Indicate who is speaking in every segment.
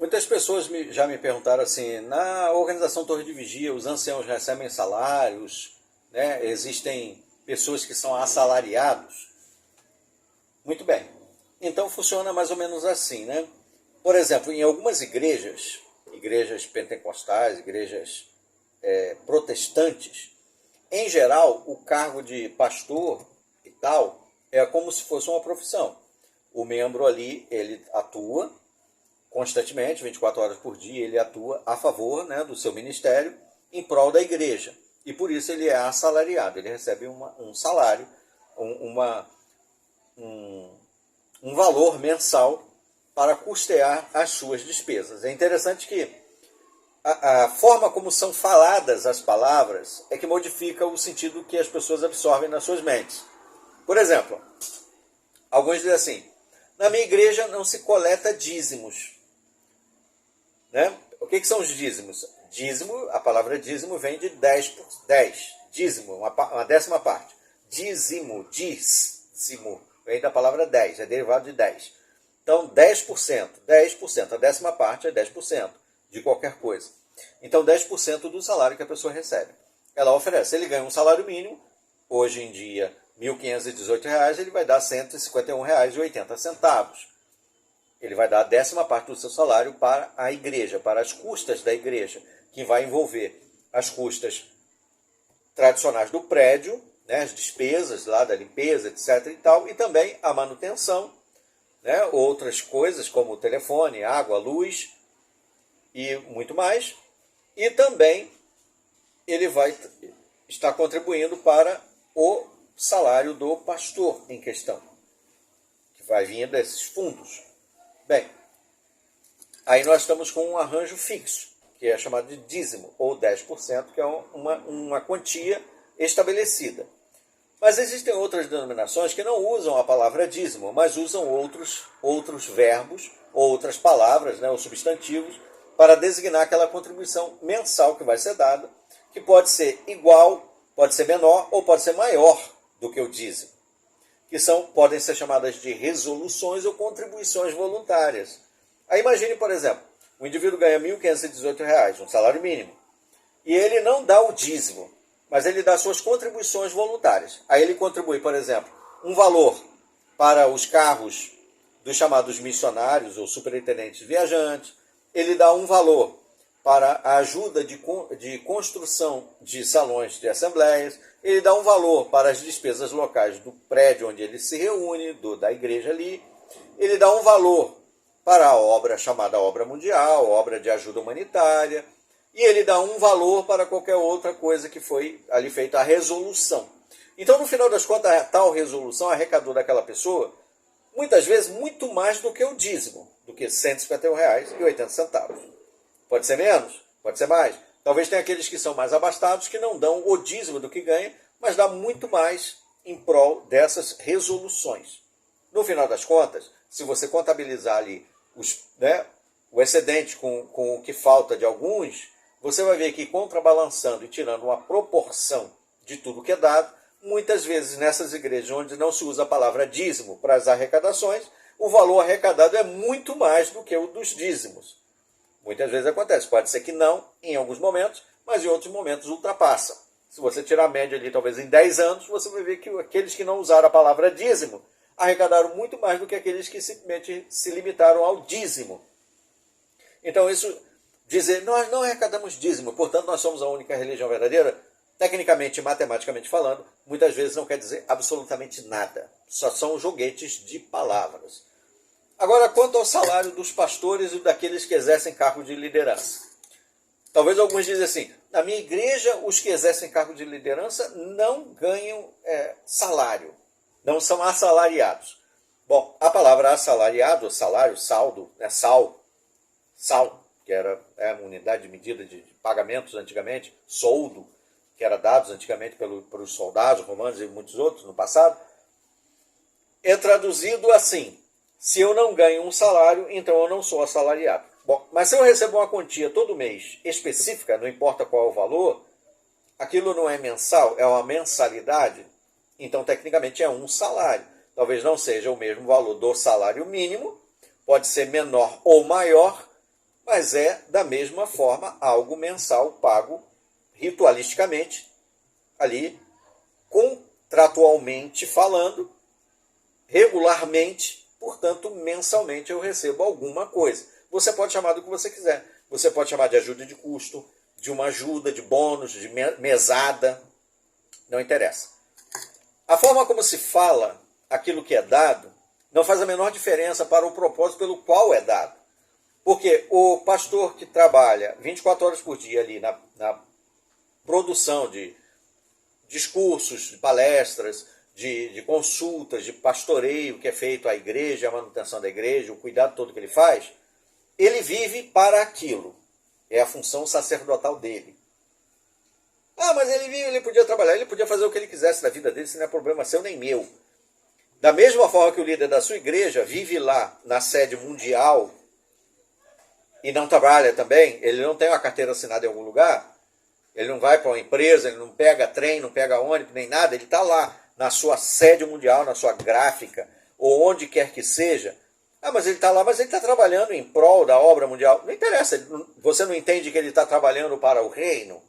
Speaker 1: Muitas pessoas já me perguntaram assim, na organização Torre de Vigia, os anciãos recebem salários, né? Existem pessoas que são assalariados? Muito bem. Então funciona mais ou menos assim, né? Por exemplo, em algumas igrejas, igrejas pentecostais, igrejas protestantes, em geral, o cargo de pastor e tal é como se fosse uma profissão. O membro ali, ele atua constantemente, 24 horas por dia, ele atua a favor, né, do seu ministério em prol da igreja. E por isso ele é assalariado, ele recebe um salário, um valor mensal para custear as suas despesas. É interessante que a forma como são faladas as palavras é que modifica o sentido que as pessoas absorvem nas suas mentes. Por exemplo, alguns dizem assim, na minha igreja não se coleta dízimos. Né? O que são os dízimos? Dízimo, a palavra dízimo vem de 10 por 10. Dízimo, uma décima parte. Dízimo, vem da palavra 10, é derivado de 10. Então, 10%, a décima parte é 10% de qualquer coisa. Então, 10% do salário que a pessoa recebe. Ela oferece, ele ganha um salário mínimo, hoje em dia, R$ 1.518, ele vai dar R$ 151,80. Ele vai dar a décima parte do seu salário para a igreja, para as custas da igreja, que vai envolver as custas tradicionais do prédio, né, as despesas lá da limpeza, etc. e tal, e também a manutenção, né, outras coisas como telefone, água, luz e muito mais. E também ele vai estar contribuindo para o salário do pastor em questão, que vai vir desses fundos. Bem, aí nós estamos com um arranjo fixo, que é chamado de dízimo, ou 10%, que é uma quantia estabelecida. Mas existem outras denominações que não usam a palavra dízimo, mas usam outros verbos, ou outras palavras, né, ou substantivos, para designar aquela contribuição mensal que vai ser dada, que pode ser igual, pode ser menor ou pode ser maior do que o dízimo, que podem ser chamadas de resoluções ou contribuições voluntárias. Aí imagine, por exemplo, o indivíduo ganha R$ 1.518, um salário mínimo, e ele não dá o dízimo, mas ele dá suas contribuições voluntárias. Aí ele contribui, por exemplo, um valor para os carros dos chamados missionários ou superintendentes viajantes, ele dá um valor para a ajuda de construção de salões de assembleias, ele dá um valor para as despesas locais do prédio onde ele se reúne, da igreja ali, ele dá um valor para a obra chamada Obra Mundial, obra de ajuda humanitária, e ele dá um valor para qualquer outra coisa que foi ali feita a resolução. Então, no final das contas, a tal resolução arrecadou daquela pessoa, muitas vezes, muito mais do que o dízimo, do que R$ 151,80. Pode ser menos, pode ser mais. Talvez tenha aqueles que são mais abastados que não dão o dízimo do que ganham, mas dá muito mais em prol dessas resoluções. No final das contas, se você contabilizar ali o excedente com o que falta de alguns, você vai ver que contrabalançando e tirando uma proporção de tudo que é dado, muitas vezes nessas igrejas onde não se usa a palavra dízimo para as arrecadações, o valor arrecadado é muito mais do que o dos dízimos. Muitas vezes acontece, pode ser que não em alguns momentos, mas em outros momentos ultrapassa. Se você tirar a média ali, talvez em 10 anos, você vai ver que aqueles que não usaram a palavra dízimo arrecadaram muito mais do que aqueles que simplesmente se limitaram ao dízimo. Então isso dizer, nós não arrecadamos dízimo, portanto nós somos a única religião verdadeira, tecnicamente e matematicamente falando, muitas vezes não quer dizer absolutamente nada. Só são joguetes de palavras. Agora, quanto ao salário dos pastores e daqueles que exercem cargo de liderança. Talvez alguns dizem assim, na minha igreja, os que exercem cargo de liderança não ganham salário, não são assalariados. Bom, a palavra assalariado, salário, saldo, sal, que era uma unidade de medida de pagamentos antigamente, soldo, que era dado antigamente pelos soldados romanos e muitos outros no passado, é traduzido assim, se eu não ganho um salário, então eu não sou assalariado. Bom, mas se eu recebo uma quantia todo mês específica, não importa qual é o valor, aquilo não é mensal, é uma mensalidade, então tecnicamente é um salário. Talvez não seja o mesmo valor do salário mínimo, pode ser menor ou maior, mas é, da mesma forma, algo mensal pago ritualisticamente, ali, contratualmente falando, regularmente, portanto, mensalmente eu recebo alguma coisa. Você pode chamar do que você quiser. Você pode chamar de ajuda de custo, de uma ajuda, de bônus, de mesada, não interessa. A forma como se fala aquilo que é dado não faz a menor diferença para o propósito pelo qual é dado. Porque o pastor que trabalha 24 horas por dia ali na produção de discursos, de palestras, de consultas, de pastoreio que é feito à igreja, a manutenção da igreja, o cuidado todo que ele faz, ele vive para aquilo. É a função sacerdotal dele. Ah, mas ele podia trabalhar, ele podia fazer o que ele quisesse da vida dele, isso não é problema seu nem meu. Da mesma forma que o líder da sua igreja vive lá na sede mundial e não trabalha também, ele não tem uma carteira assinada em algum lugar, ele não vai para uma empresa, ele não pega trem, não pega ônibus, nem nada, ele está lá na sua sede mundial, na sua gráfica, ou onde quer que seja. Ah, mas ele está lá, mas ele está trabalhando em prol da obra mundial. Não interessa, você não entende que ele está trabalhando para o reino?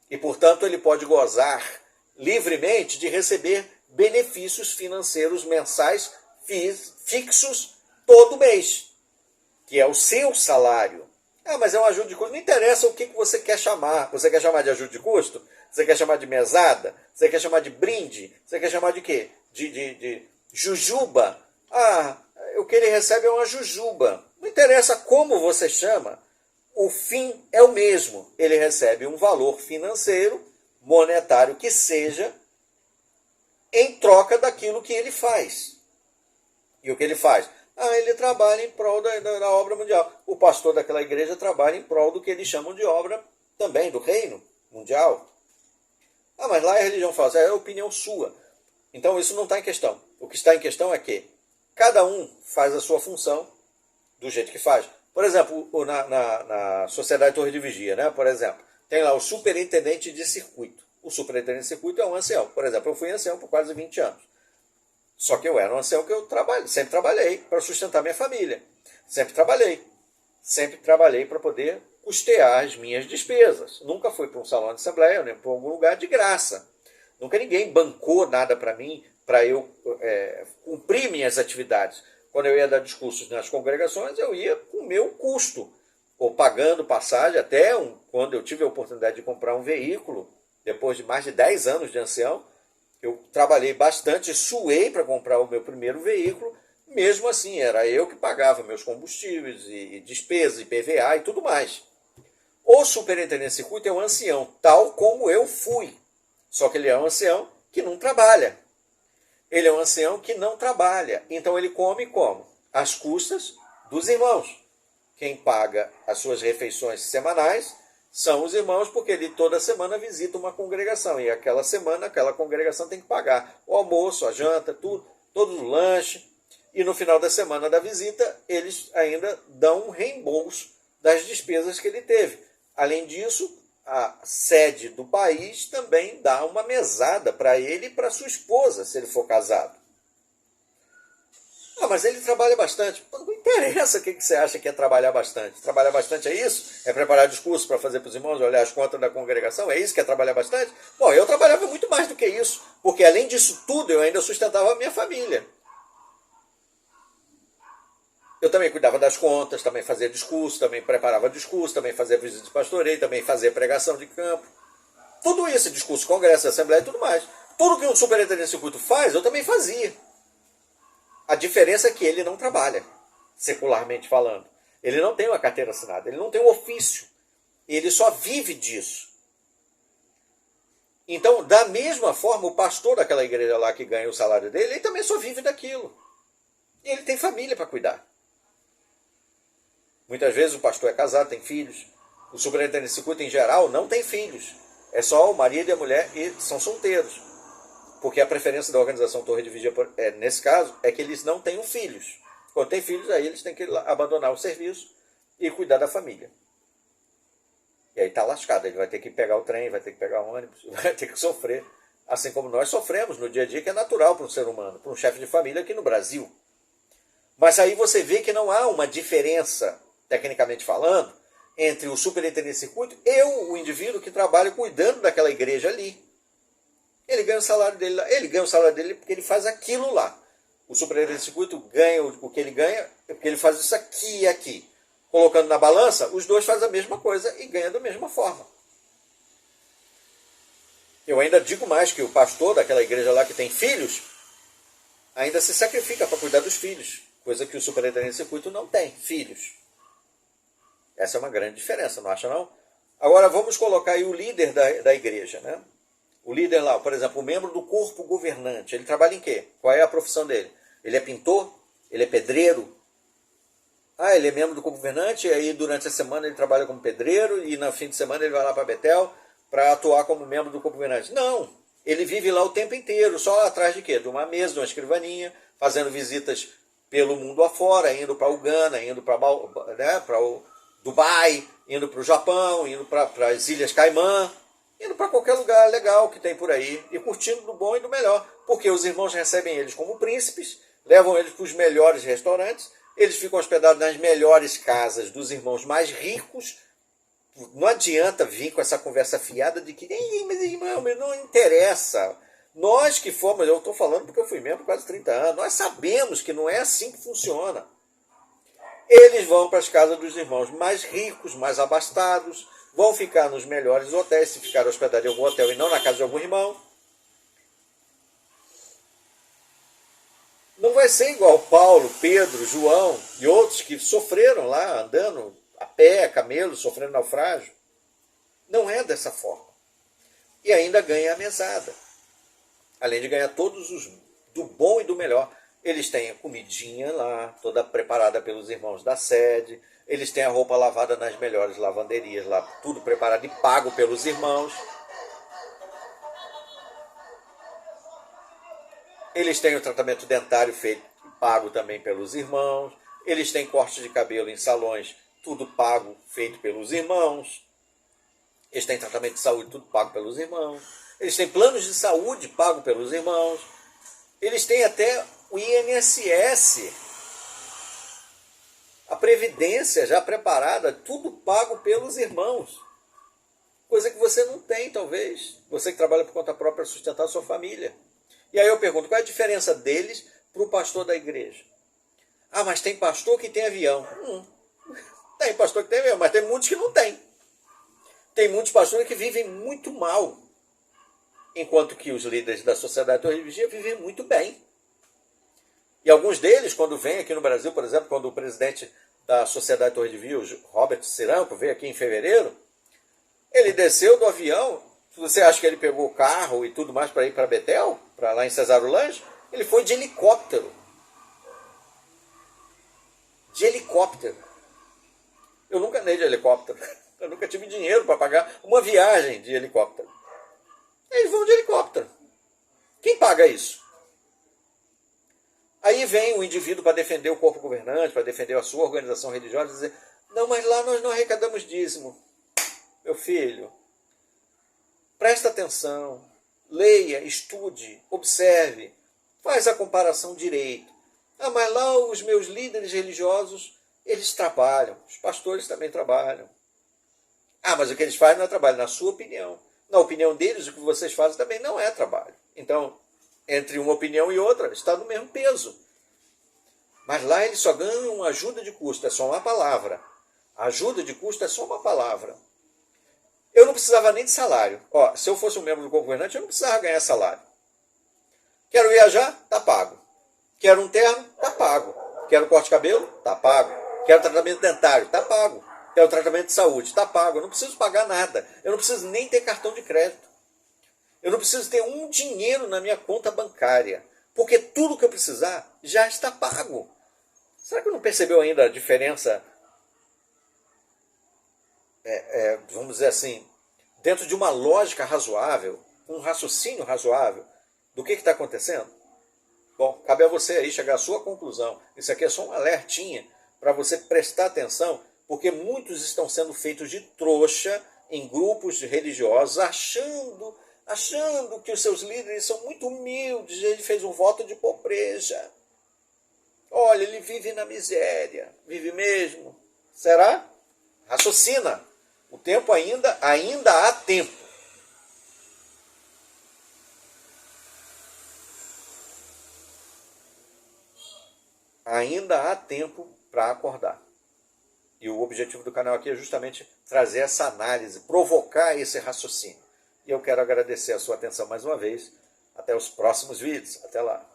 Speaker 1: E, portanto, ele pode gozar livremente de receber benefícios financeiros mensais fixos todo mês, que é o seu salário. Ah, mas é uma ajuda de custo. Não interessa o que você quer chamar. Você quer chamar de ajuda de custo? Você quer chamar de mesada? Você quer chamar de brinde? Você quer chamar de quê? De jujuba? Ah, o que ele recebe é uma jujuba. Não interessa como você chama. O fim é o mesmo. Ele recebe um valor financeiro, monetário que seja, em troca daquilo que ele faz. E o que ele faz? Ah, ele trabalha em prol da obra mundial. O pastor daquela igreja trabalha em prol do que eles chamam de obra também, do reino mundial. Ah, mas lá a religião fala, é a opinião sua. Então isso não está em questão. O que está em questão é que cada um faz a sua função do jeito que faz. Por exemplo, na Sociedade Torre de Vigia, né? Por exemplo, tem lá o superintendente de circuito. O superintendente de circuito é um ancião. Por exemplo, eu fui ancião por quase 20 anos. Só que eu era um ancião que eu sempre trabalhei para sustentar minha família. Sempre trabalhei para poder custear as minhas despesas. Nunca fui para um salão de assembleia, nem para algum lugar de graça. Nunca ninguém bancou nada para mim, para eu cumprir minhas atividades. Quando eu ia dar discursos nas congregações, eu ia com o meu custo, ou pagando passagem, até quando eu tive a oportunidade de comprar um veículo, depois de mais de 10 anos de ancião, eu trabalhei bastante, suei para comprar o meu primeiro veículo, mesmo assim, era eu que pagava meus combustíveis e despesas, IPVA e tudo mais. O superintendente de circuito é um ancião, tal como eu fui, só que ele é um ancião que não trabalha. Ele é um ancião que não trabalha, então ele come como? Às custas dos irmãos. Quem paga as suas refeições semanais são os irmãos, porque ele toda semana visita uma congregação, e aquela semana aquela congregação tem que pagar o almoço, a janta, tudo, todo o lanche, e no final da semana da visita eles ainda dão um reembolso das despesas que ele teve. Além disso, a sede do país também dá uma mesada para ele e para sua esposa, se ele for casado. Ah, mas ele trabalha bastante. Não interessa o que você acha que é trabalhar bastante. Trabalhar bastante é isso? É preparar discurso para fazer para os irmãos, olhar as contas da congregação? É isso que é trabalhar bastante? Bom, eu trabalhava muito mais do que isso, porque além disso tudo, eu ainda sustentava a minha família. Eu também cuidava das contas, também fazia discurso, também preparava discurso, também fazia visita de pastoreio, também fazia pregação de campo. Tudo isso, discurso, congresso, assembleia e tudo mais. Tudo que um superintendente de circuito faz, eu também fazia. A diferença é que ele não trabalha, secularmente falando. Ele não tem uma carteira assinada, ele não tem um ofício. Ele só vive disso. Então, da mesma forma, o pastor daquela igreja lá que ganha o salário dele, ele também só vive daquilo. E ele tem família para cuidar. Muitas vezes o pastor é casado, tem filhos. O superintendente de circuito, em geral, não tem filhos. É só o marido e a mulher e são solteiros. Porque a preferência da organização Torre de Vigia, nesse caso, é que eles não tenham filhos. Quando tem filhos, aí eles têm que abandonar o serviço e cuidar da família. E aí está lascado. Ele vai ter que pegar o trem, vai ter que pegar o ônibus, vai ter que sofrer. Assim como nós sofremos no dia a dia, que é natural para um ser humano, para um chefe de família aqui no Brasil. Mas aí você vê que não há uma diferença tecnicamente falando, entre o superintendente de circuito e o indivíduo que trabalha cuidando daquela igreja ali. Ele ganha o salário dele lá. Ele ganha o salário dele porque ele faz aquilo lá. O superintendente de circuito ganha o que ele ganha porque ele faz isso aqui e aqui. Colocando na balança, os dois fazem a mesma coisa e ganham da mesma forma. Eu ainda digo mais que o pastor daquela igreja lá que tem filhos, ainda se sacrifica para cuidar dos filhos, coisa que o superintendente de circuito não tem, filhos. Essa é uma grande diferença, não acha não? Agora vamos colocar aí o líder da igreja, né? O líder lá, por exemplo, o membro do corpo governante, ele trabalha em quê? Qual é a profissão dele? Ele é pintor? Ele é pedreiro? Ah, ele é membro do corpo governante, e aí durante a semana ele trabalha como pedreiro, e no fim de semana ele vai lá para Betel para atuar como membro do corpo governante. Não, ele vive lá o tempo inteiro, só atrás de quê? De uma mesa, de uma escrivaninha, fazendo visitas pelo mundo afora, indo para o Ghana, indo para o Dubai, indo para o Japão, indo para as Ilhas Caimã, indo para qualquer lugar legal que tem por aí, e curtindo do bom e do melhor, porque os irmãos recebem eles como príncipes, levam eles para os melhores restaurantes, eles ficam hospedados nas melhores casas dos irmãos mais ricos. Não adianta vir com essa conversa fiada de que, mas irmão, não interessa. Nós que fomos, eu estou falando porque eu fui membro há quase 30 anos, nós sabemos que não é assim que funciona. Eles vão para as casas dos irmãos mais ricos, mais abastados, vão ficar nos melhores hotéis, se ficar hospedados em algum hotel e não na casa de algum irmão. Não vai ser igual Paulo, Pedro, João e outros que sofreram lá, andando a pé, camelo, sofrendo naufrágio. Não é dessa forma. E ainda ganha a mesada. Além de ganhar todos os do bom e do melhor. Eles têm a comidinha lá, toda preparada pelos irmãos da sede. Eles têm a roupa lavada nas melhores lavanderias lá, tudo preparado e pago pelos irmãos. Eles têm o tratamento dentário feito e pago também pelos irmãos. Eles têm corte de cabelo em salões, tudo pago, feito pelos irmãos. Eles têm tratamento de saúde, tudo pago pelos irmãos. Eles têm planos de saúde pago pelos irmãos. Eles têm até o INSS, a previdência já preparada, tudo pago pelos irmãos. Coisa que você não tem, talvez. Você que trabalha por conta própria para sustentar a sua família. E aí eu pergunto, qual é a diferença deles para o pastor da igreja? Ah, mas tem pastor que tem avião. Tem pastor que tem avião, mas tem muitos que não tem. Tem muitos pastores que vivem muito mal, enquanto que os líderes da Sociedade Torre de Vigia vivem muito bem. E alguns deles, quando vêm aqui no Brasil, por exemplo, quando o presidente da Sociedade Torre de Vigia, Robert Ciranco, veio aqui em fevereiro, ele desceu do avião. Você acha que ele pegou o carro e tudo mais para ir para Betel, para lá em Cesarolândia? Ele foi de helicóptero. De helicóptero. Eu nunca andei de helicóptero. Eu nunca tive dinheiro para pagar uma viagem de helicóptero. Eles vão de helicóptero. Quem paga isso? Aí vem o indivíduo para defender o corpo governante, para defender a sua organização religiosa, e dizer, não, mas lá nós não arrecadamos dízimo. Meu filho, presta atenção, leia, estude, observe, faz a comparação direito. Ah, mas lá os meus líderes religiosos, eles trabalham, os pastores também trabalham. Ah, mas o que eles fazem não é trabalho, na sua opinião. Na opinião deles, o que vocês fazem também não é trabalho. Então, entre uma opinião e outra, está no mesmo peso. Mas lá eles só ganham uma ajuda de custo, é só uma palavra. A ajuda de custo é só uma palavra. Eu não precisava nem de salário. Ó, se eu fosse um membro do corpo governante, eu não precisava ganhar salário. Quero viajar? Tá pago. Quero um terno? Tá pago. Quero corte de cabelo? Tá pago. Quero tratamento dentário? Tá pago. Quero tratamento de saúde? Tá pago. Eu não preciso pagar nada. Eu não preciso nem ter cartão de crédito. Eu não preciso ter um dinheiro na minha conta bancária. Porque tudo que eu precisar já está pago. Será que não percebeu ainda a diferença, vamos dizer assim, dentro de uma lógica razoável, um raciocínio razoável, do que está acontecendo? Bom, cabe a você aí chegar à sua conclusão. Isso aqui é só um alertinha para você prestar atenção, porque muitos estão sendo feitos de trouxa em grupos religiosos, achando que os seus líderes são muito humildes. Ele fez um voto de pobreza. Olha, ele vive na miséria. Vive mesmo. Será? Raciocina. O tempo ainda há tempo. Ainda há tempo para acordar. E o objetivo do canal aqui é justamente trazer essa análise, provocar esse raciocínio. E eu quero agradecer a sua atenção mais uma vez. Até os próximos vídeos. Até lá.